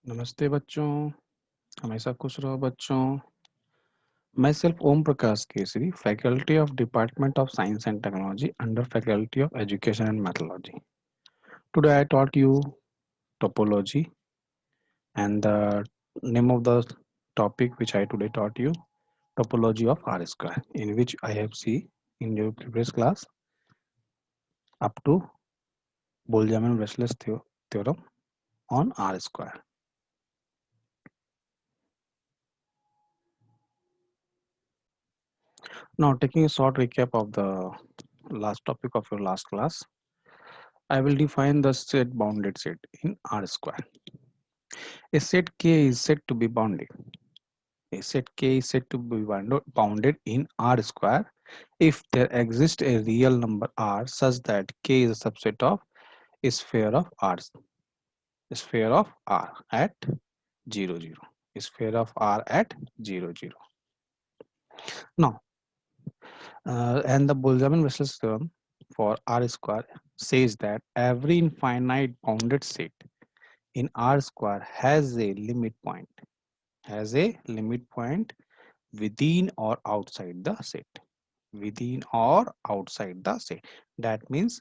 नमस्ते बच्चों, हमेशा खुश रहो बच्चों। Myself Om Prakash Kesari, Faculty of Department of Science and Technology under Faculty of Education and Methodology. Today I taught you topology, and the name of the topic which I today taught you, topology of R square, in which I have seen in your previous class up to Boltzmann-Wechsler's theorem on R square. Now taking a short recap of the last topic of your last class, I will define the set bounded set in R square. A set K is said to be bounded. A set K is said to be bounded in R square if there exists a real number R such that K is a subset of a sphere of R. Sphere of R at 0, 0. Sphere of R at 0, 0. Now, and the Boltzmann-Wechsler theorem for R square says that every infinite bounded set in R square has a limit point within or outside the set. Within or outside the set. That means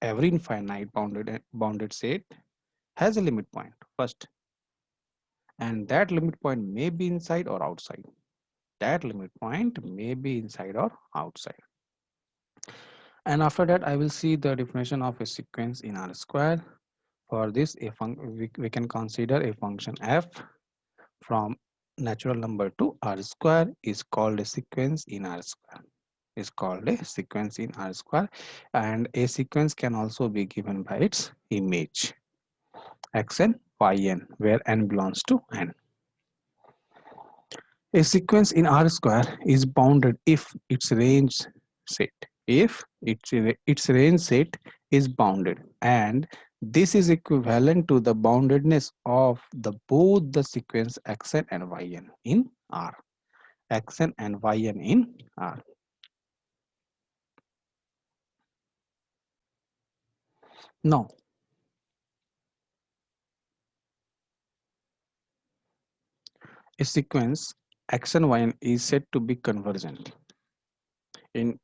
every infinite bounded set has a limit point first, and that limit point may be inside or outside. That limit point may be inside or outside. And after that, I will see the definition of a sequence in R square. For this, we can consider a function f from natural number to R square is called a sequence in R square. Is called a sequence in R square, and a sequence can also be given by its image xn yn, where n belongs to n. A sequence in R square is bounded if its range set is bounded, and this is equivalent to the boundedness of the both the sequence xn and yn in R. Xn and yn in R. Now, a sequence x and y is said to be convergent. In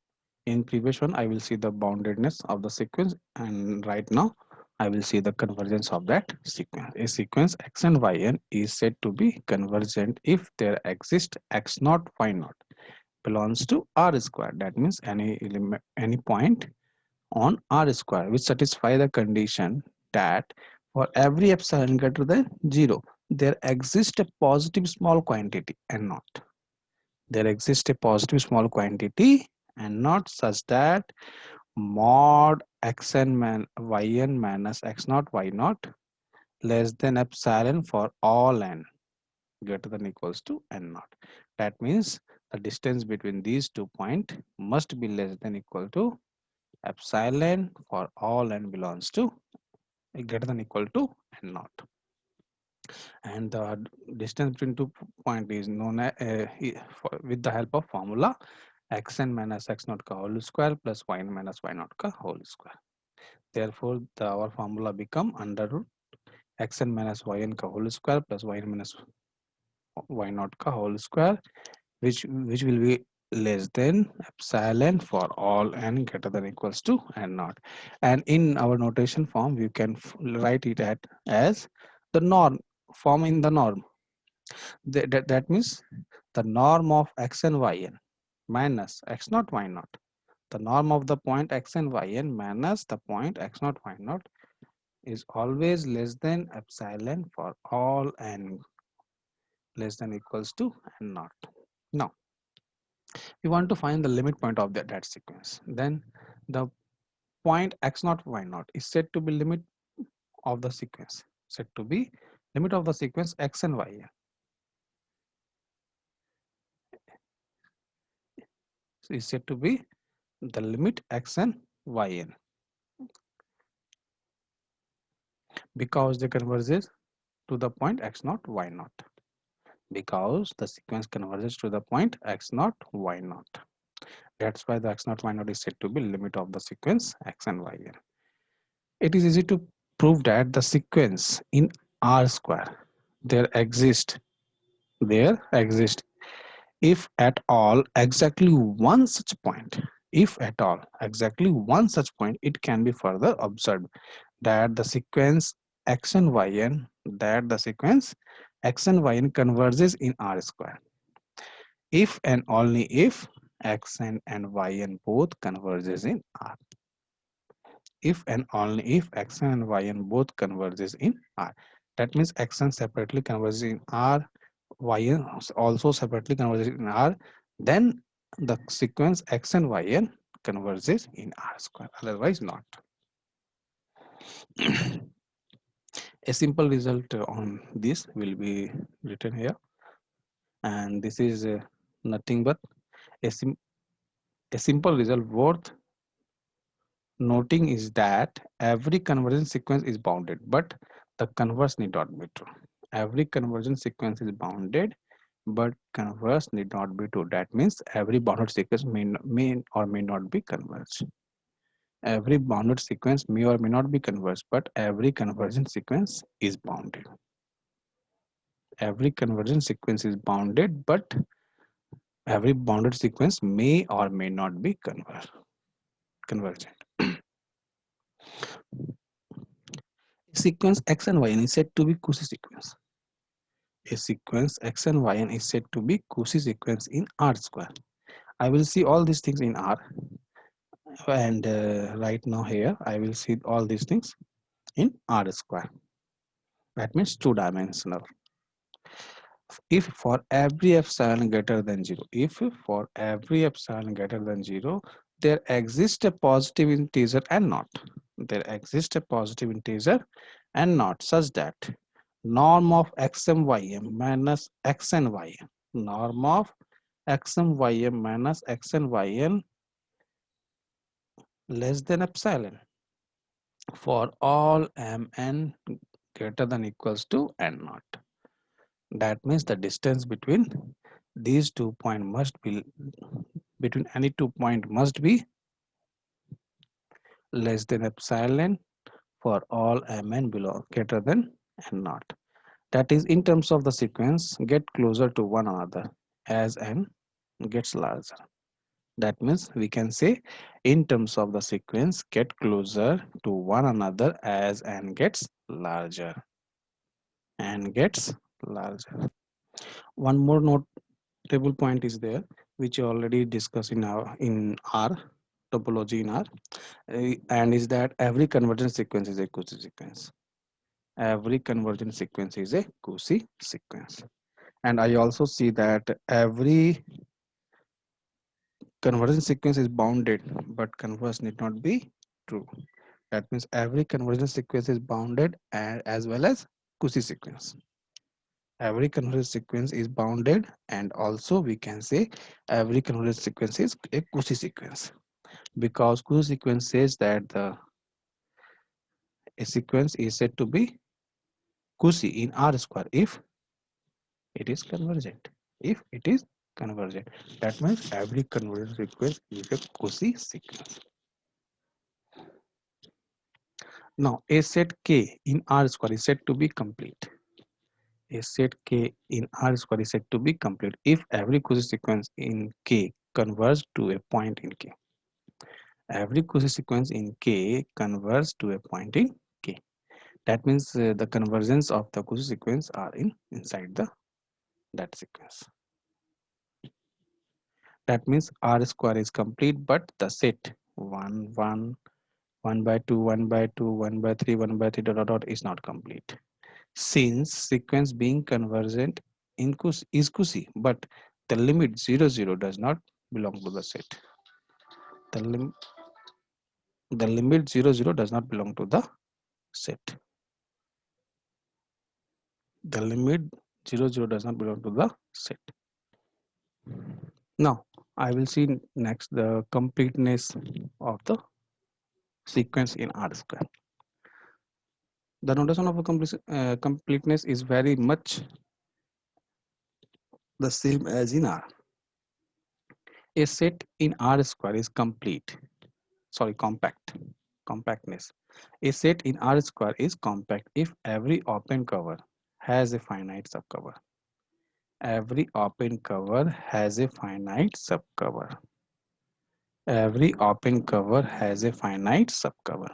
previous one, I will see the boundedness of the sequence, and right now I will see the convergence of that sequence. A sequence x and yn is said to be convergent if there exists x naught y naught belongs to R square. That means any point on R square which satisfy the condition that for every epsilon greater than 0 there exists a positive small quantity and not. There exists a positive small quantity and not such that mod xn yn minus x naught y naught less than epsilon for all n greater than equals to n naught. That means the distance between these 2 points must be less than equal to epsilon for all n belongs to greater than equal to n naught. And the distance between 2 points is known as with the help of formula xn minus x naught ka whole square plus yn minus y naught ka whole square. Therefore, our formula become under root xn minus yn ka whole square plus yn minus y naught ka whole square, which will be less than epsilon for all n greater than equals to n naught. And in our notation form, we can write it as the norm form in the norm. That means the norm of x and yn minus x naught y naught. The norm of the point x and yn minus the point x naught y naught is always less than epsilon for all n less than equals to n naught. Now, we want to find the limit point of that sequence. Then the point x naught y naught is said to be limit of the sequence. Said to be limit of the sequence x and y is said to be the limit x and yn because they converges to the point x naught y naught. Because the sequence converges to the point x naught y naught. That's why the x naught y naught is said to be limit of the sequence x and yn. It is easy to prove that the sequence in R square there exist there exist if at all exactly one such point. If at all exactly one such point, it can be further observed that the sequence x and yn converges in R square if and only if x and yn both converges in R. If and only if x and yn both converges in R. That means xn separately converges in R, yn also separately converges in R, then the sequence x and yn converges in R square, otherwise not. A simple result on this will be written here, and this is nothing but a, a simple result worth noting is that every convergence sequence is bounded, but the converse need not be true. Every convergence sequence is bounded, but converse need not be true. That means every bounded sequence may or may not be converged. Every bounded sequence may or may not be converged, but every convergent sequence is bounded. Every convergent sequence is bounded, but every bounded sequence may or may not be convergent. Sequence x and yn is said to be Cauchy sequence. A sequence x and yn is said to be Cauchy sequence in R square. I will see all these things in R, and right now here I will see all these things in R square. That means two-dimensional. If for every epsilon greater than 0, if for every epsilon greater than 0, there exists a positive integer and not. There exists a positive integer and not such that norm of xm ym minus xn yn, norm of xm ym minus xn yn less than epsilon for all mn greater than equals to n naught. That means the distance between these 2 points must be, between any 2 point must be less than epsilon for all mn below greater than n naught. That is, in terms of the sequence, get closer to one another as n gets larger. That means we can say in terms of the sequence, get closer to one another as n gets larger. N gets larger. One more notable point is there, which you already discussed in R topology in R, and is that every convergent sequence is a Cauchy sequence. Every convergent sequence is a Cauchy sequence. And I also see that every convergent sequence is bounded, but converse need not be true. That means every convergent sequence is bounded and as well as Cauchy sequence. Every convergent sequence is bounded, and also we can say every convergent sequence is a Cauchy sequence, because Cauchy sequence says that a sequence is said to be Cauchy in R square if it is convergent. If it is convergent, that means every convergent sequence is a Cauchy sequence. Now, a set K in R square is said to be complete. A set K in R square is said to be complete if every Cauchy sequence in K converges to a point in K. Every Cauchy sequence in K converges to a point in K. That means the convergence of the Cauchy sequence are inside that sequence. That means R square is complete, but the set 1, 1, 1 by 2, 1 by 2, 1 by 3, 1 by 3 dot dot dot is not complete. Since sequence being convergent is Cauchy, but the limit 0, 0 does not belong to the set. The, the limit 0, 0 does not belong to the set. The limit 0, 0 does not belong to the set. Now, I will see next the completeness of the sequence in R square. The notation of a completeness is very much the same as in R. A set in R square is compactness. A set in R square is compact if every open cover has a finite subcover. Every open cover has a finite subcover. Every open cover has a finite subcover.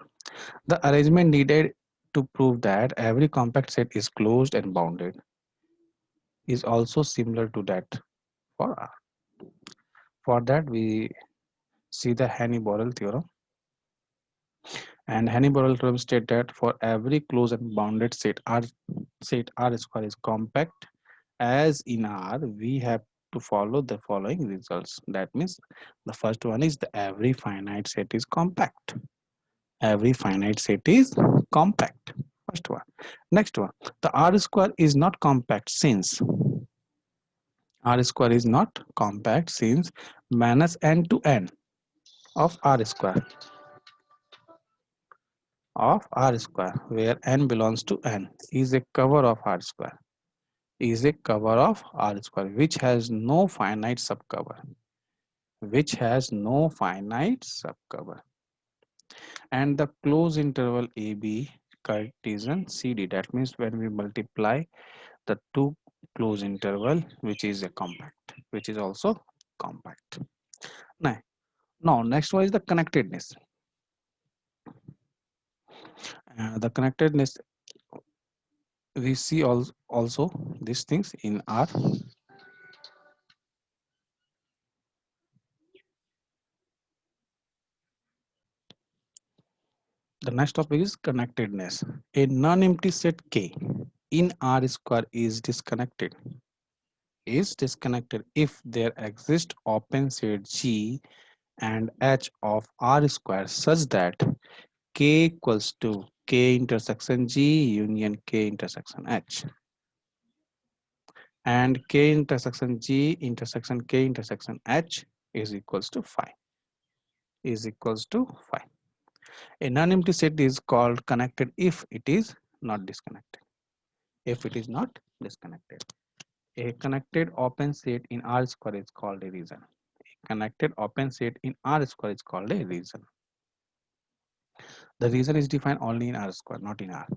The arrangement needed to prove that every compact set is closed and bounded is also similar to that for R. For that, we see the Henny-Borel theorem. And Henny-Borel theorem states that for every closed and bounded set R square is compact as in R, we have to follow the following results. That means the first one is the every finite set is compact. Every finite set is compact. First one. Next one, the R square is not compact since R square is not compact since minus n to n of R square where n belongs to n is a cover of R square which has no finite subcover and the closed interval AB Cartesian CD. That means when we multiply the two closed interval which is a compact, which is also compact. Now next one is the connectedness. The connectedness, we see also these things in R. The next topic is connectedness. A non-empty set K in R square is disconnected if there exists open set G and H of R square such that K equals to K intersection G union K intersection H and K intersection G intersection K intersection H is equals to phi. A non-empty set is called connected if it is not disconnected. A connected open set in R square is called a region. A connected open set in R square is called a region. The region is defined only in R square, not in R,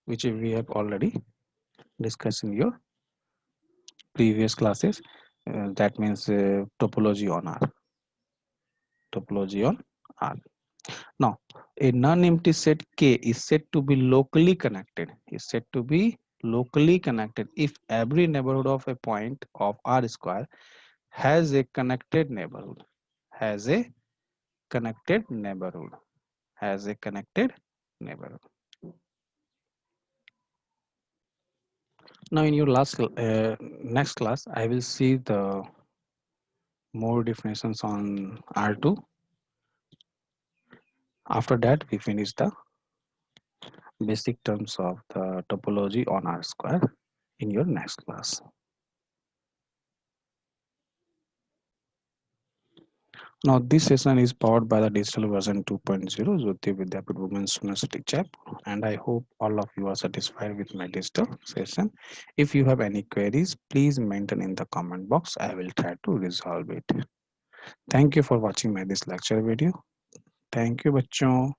which we have already discussed in your previous classes. That means topology on R. Now, a non-empty set K is said to be locally connected. If every neighborhood of a point of R square has a connected neighborhood. Has a connected neighborhood. Now, in your next class, I will see the more definitions on R2. After that, we finish the basic terms of the topology on R square in your next class. Now, this session is powered by the digital version 2.0 Jyoti Vidyapit Women's University Chap, and I hope all of you are satisfied with my digital session. If you have any queries, please mention in the comment box. I will try to resolve it. Thank you for watching my this lecture video. Thank you, बच्चों.